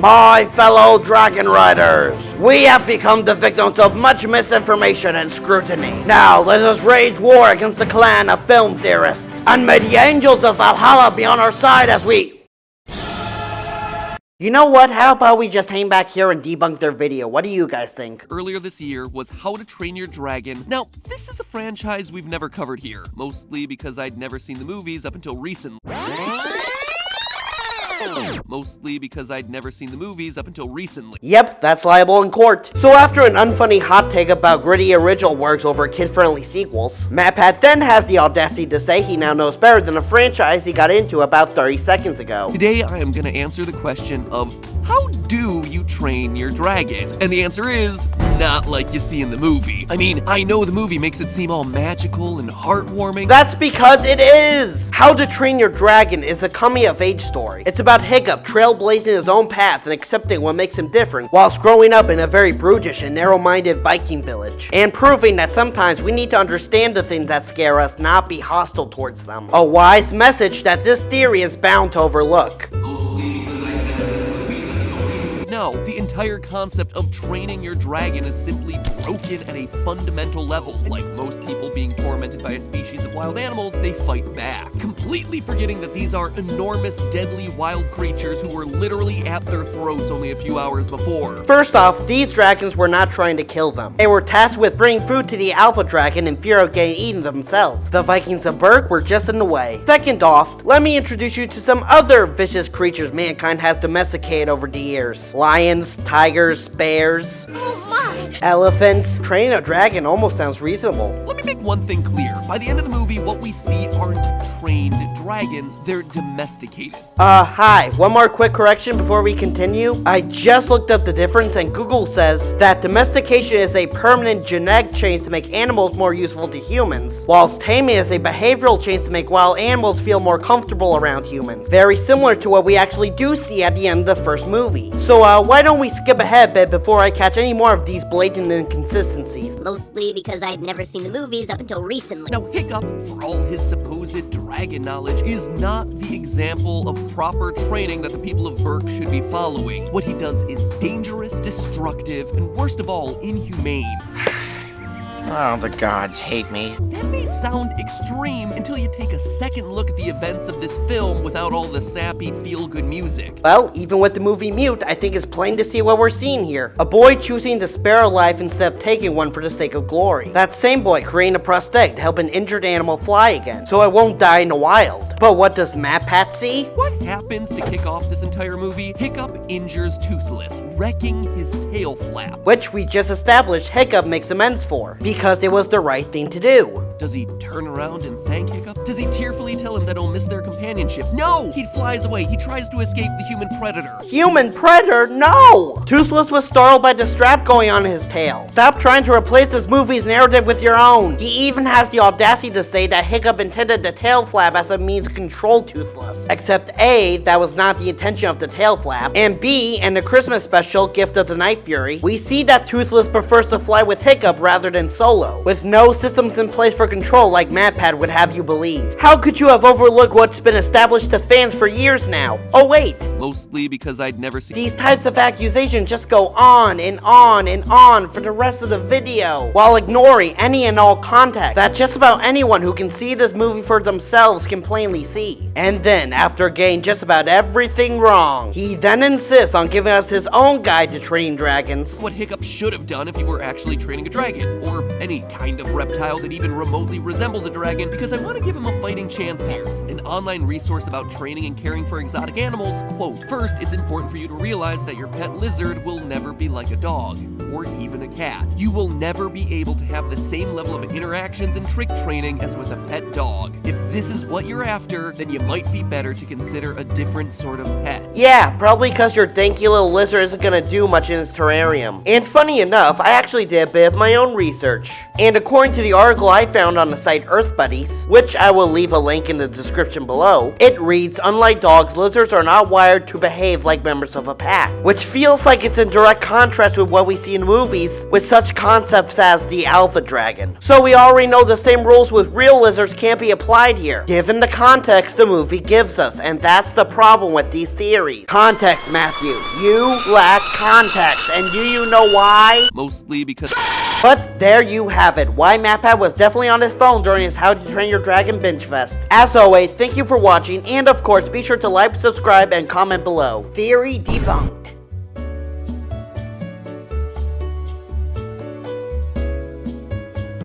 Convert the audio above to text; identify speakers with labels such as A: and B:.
A: My fellow dragon riders, we have become the victims of much misinformation and scrutiny. Now let us wage war against the clan of film theorists, and may the angels of Valhalla be on our side as we... You know what? How about we just hang back here and debunk their video? What do you guys think?
B: Earlier this year was How to Train Your Dragon. Now, this is a franchise we've never covered here, mostly because I'd never seen the movies up until recently.
A: Yep, that's liable in court. So after an unfunny hot take about gritty original works over kid-friendly sequels, MatPat then has the audacity to say he now knows better than a franchise he got into about 30 seconds ago.
B: Today I am gonna answer the question of, how do you train your dragon? And the answer is, not like you see in the movie. I mean, I know the movie makes it seem all magical and heartwarming.
A: That's because it is! How to Train Your Dragon is a coming-of-age story. It's about Hiccup trailblazing his own path and accepting what makes him different, whilst growing up in a very brutish and narrow-minded Viking village, and proving that sometimes we need to understand the things that scare us, not be hostile towards them. A wise message that this theory is bound to overlook.
B: No, the entire concept of training your dragon is simply broken at a fundamental level. Like most people being tormented by a species of wild animals, they fight back, completely forgetting that these are enormous, deadly wild creatures who were literally at their throats only a few hours before.
A: First off, these dragons were not trying to kill them. They were tasked with bringing food to the alpha dragon in fear of getting eaten themselves. The Vikings of Berk were just in the way. Second off, let me introduce you to some other vicious creatures mankind has domesticated over the years. Lions, tigers, bears, elephants. Training a dragon almost sounds reasonable.
B: Let me make one thing clear. By the end of the movie, what we see aren't trained dragons, they're domesticated.
A: Hi. One more quick correction before we continue. I just looked up the difference and Google says that domestication is a permanent genetic change to make animals more useful to humans, whilst taming is a behavioral change to make wild animals feel more comfortable around humans. Very similar to what we actually do see at the end of the first movie. So why don't we skip ahead a bit before I catch any more of these blatant inconsistencies?
C: Mostly because I'd never seen the movies up until recently.
B: Now, Hiccup, for all his supposed dragon knowledge, is not the example of proper training that the people of Berk should be following. What he does is dangerous, destructive, and worst of all, inhumane.
D: Oh, the gods hate me.
B: That may sound extreme until you take a second look at the events of this film without all the sappy, feel-good music.
A: Well, even with the movie mute, I think it's plain to see what we're seeing here. A boy choosing to spare a life instead of taking one for the sake of glory. That same boy creating a prosthetic to help an injured animal fly again, so it won't die in the wild. But what does MatPat see?
B: What happens to kick off this entire movie? Hiccup injures Toothless, wrecking his tail flap.
A: Which we just established Hiccup makes amends for, because it was the right thing to do.
B: Does he turn around and thank Hiccup? Does he tearfully tell him that he'll miss their companionship? No! He flies away. He tries to escape the human predator.
A: Human predator? No! Toothless was startled by the strap going on his tail. Stop trying to replace this movie's narrative with your own. He even has the audacity to say that Hiccup intended the tail flap as a means to control Toothless. Except A, that was not the intention of the tail flap, and B, in the Christmas special, Gift of the Night Fury, we see that Toothless prefers to fly with Hiccup rather than solo, with no systems in place for control like MatPat would have you believe. How could you have overlooked what's been established to fans for years now? Oh wait.
B: Mostly because I'd never seen...
A: These types of accusations just go on and on and on for the rest of the video, while ignoring any and all context that just about anyone who can see this movie for themselves can plainly see. And then, after getting just about everything wrong, he then insists on giving us his own guide to training dragons.
B: What Hiccup should have done if he were actually training a dragon, or any kind of reptile that even remotely resembles a dragon, because I want to give him a fighting chance here. An online resource about training and caring for exotic animals, quote, "First, it's important for you to realize that your pet lizard will never be like a dog, or even a cat. You will never be able to have the same level of interactions and trick training as with a pet dog. If this is what you're after, then you might be better to consider a different sort of pet."
A: Yeah, probably because your danky little lizard isn't gonna do much in its terrarium. And funny enough, I actually did a bit of my own research. And according to the article I found on the site Earth Buddies, which I will leave a link in the description below, it reads, unlike dogs, lizards are not wired to behave like members of a pack, which feels like it's in direct contrast with what we see in movies with such concepts as the alpha dragon. So we already know the same rules with real lizards can't be applied here, given the context the movie gives us, and that's the problem with these theories. Context, Matthew. You lack context, and do you know why?
B: Mostly because...
A: But there you have it, why MatPat was definitely on his phone during his How to Train Your Dragon binge fest. As always, thank you for watching, and of course, be sure to like, subscribe, and comment below. Theory debunked.